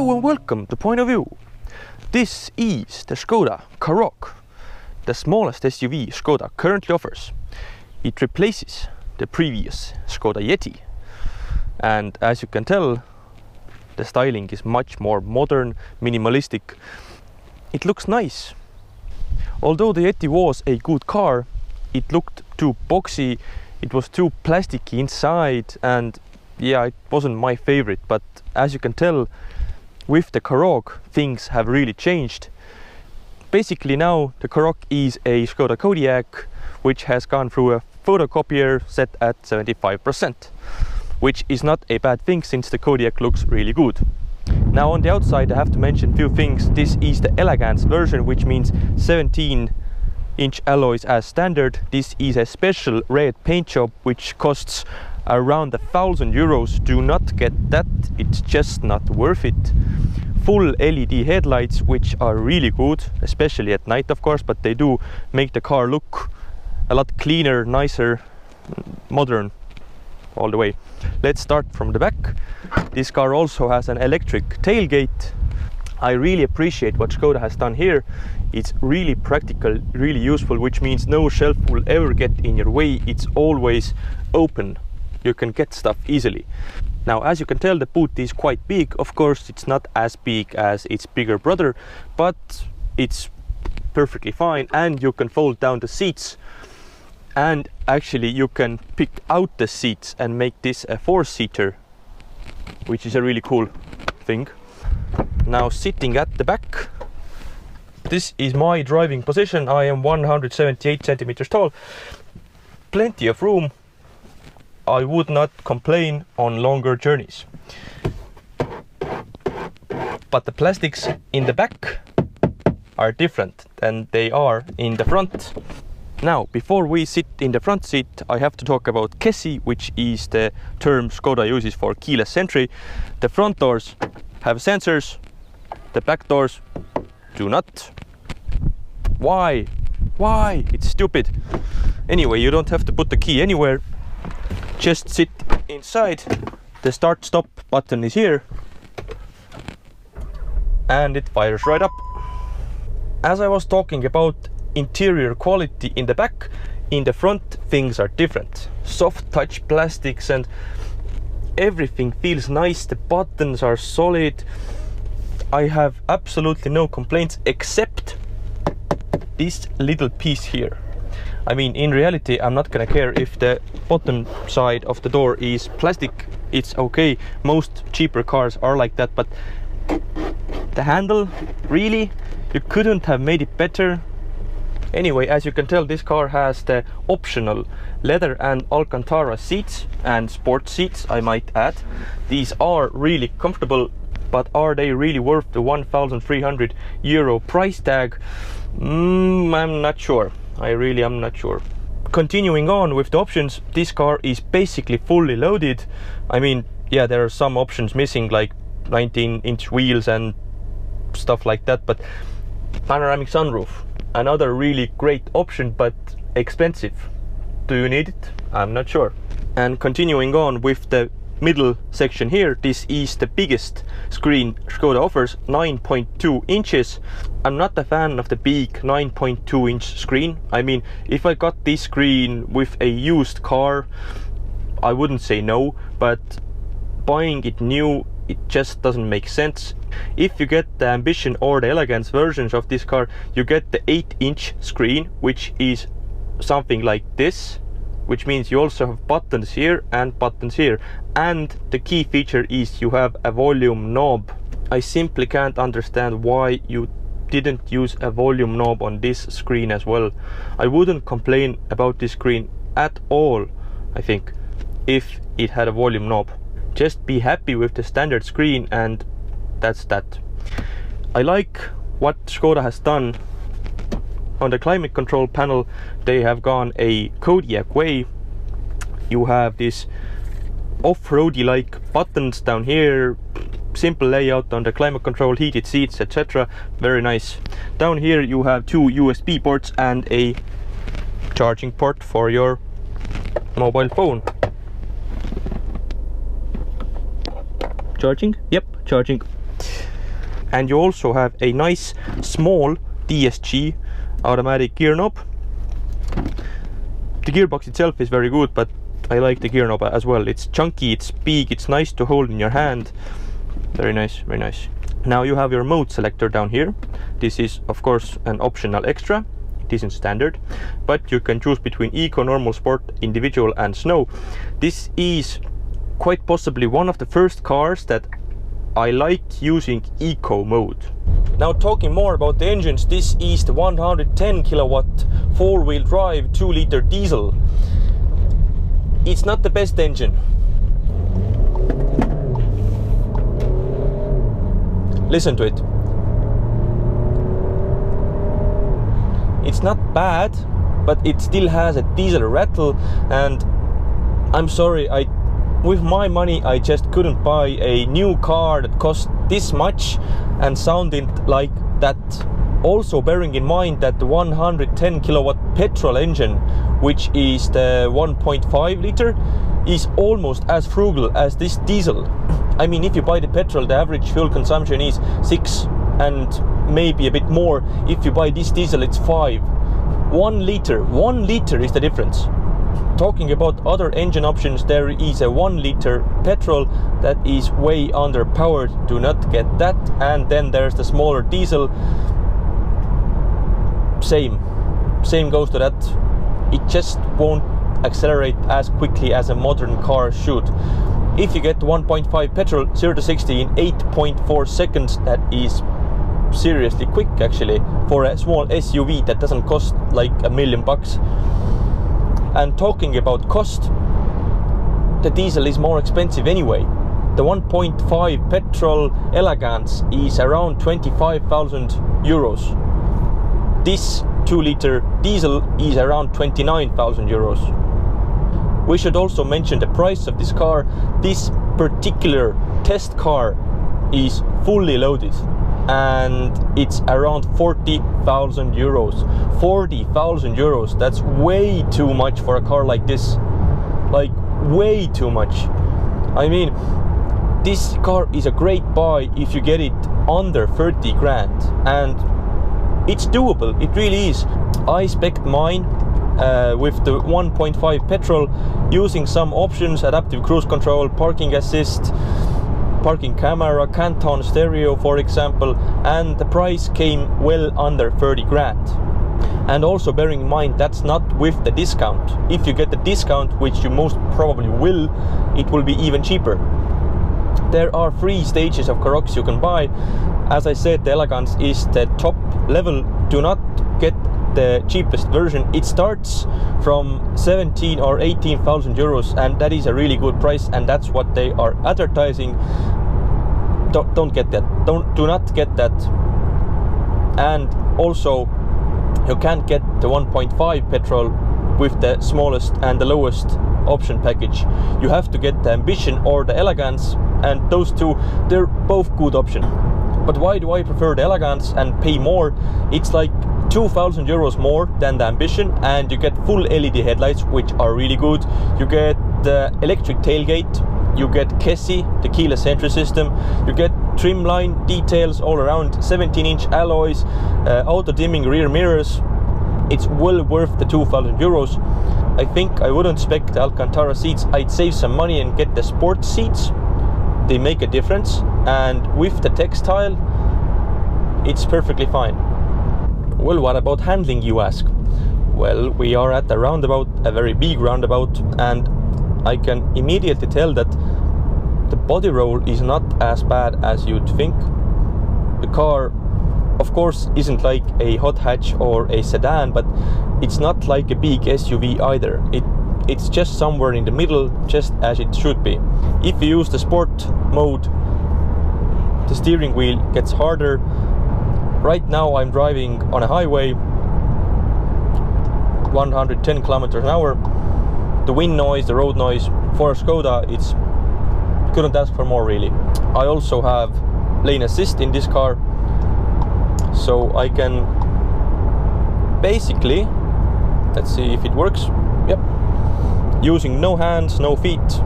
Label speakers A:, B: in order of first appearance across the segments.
A: Hello and welcome to Point of View. This is the Skoda Karoq, the smallest SUV Skoda currently offers. It replaces the previous Skoda Yeti, and as you can tell, the styling is much more modern, minimalistic. It looks nice. Although the Yeti was a good car, it looked too boxy, it was too plasticky inside, and yeah, it wasn't my favorite. But as you can tell, with the Karoq, things have really changed. Basically now the Karoq is a Skoda Kodiaq, which has gone through a photocopier set at 75%, which is not a bad thing since the Kodiaq looks really good. Now on the outside I have to mention a few things. This is the elegance version, which means 17-inch alloys as standard. This is a special red paint job which costs around €1,000. Do not get that, it's just not worth it. Full LED headlights, which are really good, especially at night of course, but they do make the car look a lot cleaner, nicer, modern all the way. Let's start from the back. This car also has an electric tailgate. I really appreciate what Skoda has done here. It's really practical, really useful, which means no shelf will ever get in your way. It's always open. You can get stuff easily. Now, as you can tell, the boot is quite big. Of course, it's not as big as its bigger brother, but it's perfectly fine, and you can fold down the seats. And actually you can pick out the seats and make this a 4-seater, which is a really cool thing. Now, sitting at the back, this is my driving position. I am 178 centimeters tall. Plenty of room. I would not complain on longer journeys. But the plastics in the back are different than they are in the front. Now, before we sit in the front seat, I have to talk about KESI, which is the term Skoda uses for keyless entry. The front doors have sensors, the back doors do not. Why? Why? It's stupid. Anyway, you don't have to put the key anywhere. Just sit inside. The start-stop button is here, and it fires right up. As I was talking about interior quality in the back, in the front things are different. Soft touch plastics and everything feels nice. The buttons are solid. I have absolutely no complaints except this little piece here. I mean, in reality, I'm not gonna care if the bottom side of the door is plastic. It's okay. Most cheaper cars are like that, but the handle, really? You couldn't have made it better? Anyway, as you can tell, this car has the optional leather and Alcantara seats, and sport seats, I might add. These are really comfortable, but are they really worth the €1,300 price tag? I'm not sure. I really am not sure. Continuing on with the options, this car is basically fully loaded. I mean, yeah, there are some options missing, like 19-inch wheels and stuff like that, but panoramic sunroof, another really great option, but expensive. Do you need it? I'm not sure. And continuing on with the middle section here, this is the biggest screen Skoda offers, 9.2 inches. I'm not a fan of the big 9.2 inch screen. I mean, if I got this screen with a used car, I wouldn't say no, but buying it new, it just doesn't make sense. If you get the Ambition or the Elegance versions of this car, you get the 8-inch screen, which is something like this, which means you also have buttons here and buttons here. And the key feature is you have a volume knob. I simply can't understand why you didn't use a volume knob on this screen as well. I wouldn't complain about this screen at all, I think, if it had a volume knob. Just be happy with the standard screen, and that's that. I like what Skoda has done on the climate control panel. They have gone a Kodiaq way. You have this off-roady like buttons down here, simple layout on the climate control, heated seats, etc. Very nice. Down here you have 2 USB ports and a charging port for your mobile phone. Charging? Yep, charging. and you also have a nice small DSG automatic gear knob. The gearbox itself is very good, but I like the gear knob as well. It's chunky, it's big, it's nice to hold in your hand. Very nice, very nice. Now you have your mode selector down here. This is of course an optional extra. It isn't standard, but you can choose between eco, normal, sport, individual and snow. This is quite possibly one of the first cars that I like using eco mode. Now talking more about the engines, this is the 110 kilowatt four-wheel drive 2-liter diesel. It's not the best engine. Listen to it. It's not bad, but it still has a diesel rattle, and I'm sorry, with my money I just couldn't buy a new car that cost this much and sounded like that. Also bearing in mind that the 110 kilowatt petrol engine, which is the 1.5 liter, is almost as frugal as this diesel. I mean, if you buy the petrol, the average fuel consumption is 6 and maybe a bit more. If you buy this diesel, it's 5. 1 liter is the difference. Talking about other engine options, there is a 1 liter petrol that is way underpowered. Do not get that. And then there's the smaller diesel. Same goes to that. It just won't accelerate as quickly as a modern car should. If you get 1.5 petrol 0 to 60 in 8.4 seconds, that is seriously quick actually for a small SUV that doesn't cost like $1 million. And talking about cost, the diesel is more expensive anyway. The 1.5 petrol Elegance is around 25,000 euros. This 2-liter diesel is around 29,000 euros. We should also mention the price of this car. This particular test car is fully loaded and it's around 40,000 euros. 40,000 euros, that's way too much for a car like this. Like, way too much. I mean, this car is a great buy if you get it under 30 grand, and it's doable, it really is. I spec'd mine with the 1.5 petrol, using some options: adaptive cruise control, parking assist, parking camera, Canton stereo for example, and the price came well under 30 grand. And also bearing in mind, that's not with the discount. If you get the discount, which you most probably will, it will be even cheaper. There are 3 stages of Karoqs you can buy. As I said, the Elegance is the top level. Do not get the cheapest version. It starts from 17 or 18,000 euros, and that is a really good price, and that's what they are advertising. Don't get that. Do not get that. And also, you can't get the 1.5 petrol with the smallest and the lowest option package. You have to get the Ambition or the Elegance, and those two, they're both good options. But why do I prefer the Elegance and pay more? It's like 2,000 euros more than the Ambition, and you get full LED headlights, which are really good. You get the electric tailgate, you get KESI, the keyless entry system, you get trimline details all around, 17-inch alloys, auto-dimming rear mirrors. It's well worth the 2,000 euros. I think I wouldn't spec the Alcantara seats. I'd save some money and get the sport seats. They make a difference, and with the textile, it's perfectly fine. Well, what about handling, you ask? Well, we are at a roundabout, a very big roundabout, and I can immediately tell that the body roll is not as bad as you'd think. The car, of course, isn't like a hot hatch or a sedan, but it's not like a big SUV either. It's just somewhere in the middle, just as it should be. If you use the sport mode, the steering wheel gets harder. Right now I'm driving on a highway, 110 kilometers an hour. The wind noise, the road noise, for a Skoda, it's couldn't ask for more really. I also have lane assist in this car, so I can basically, let's see if it works. Yep, using no hands, no feet,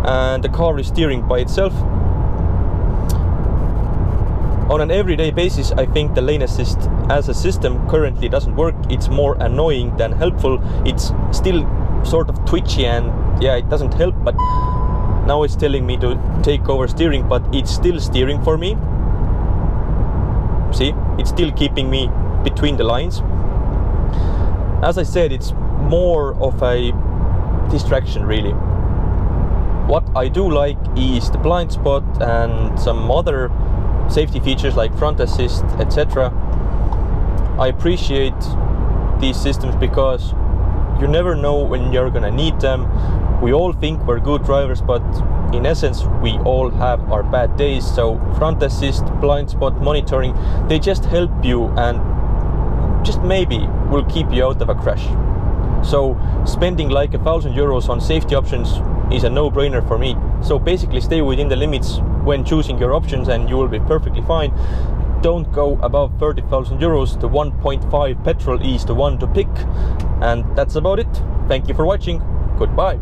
A: and the car is steering by itself. On an everyday basis, I think the lane assist as a system currently doesn't work. It's more annoying than helpful. It's still sort of twitchy and yeah, it doesn't help, but now it's telling me to take over steering, but it's still steering for me. See, it's still keeping me between the lines. As I said, it's more of a distraction really. What I do like is the blind spot and some other safety features like front assist, etc. I appreciate these systems because you never know when you're gonna need them. We all think we're good drivers, but in essence we all have our bad days. So front assist, blind spot monitoring, they just help you and just maybe will keep you out of a crash. So spending like €1,000 on safety options is a no-brainer for me. So basically stay within the limits when choosing your options and you will be perfectly fine. Don't go above €30,000. The 1.5 petrol is the one to pick. And that's about it. Thank you for watching. Goodbye.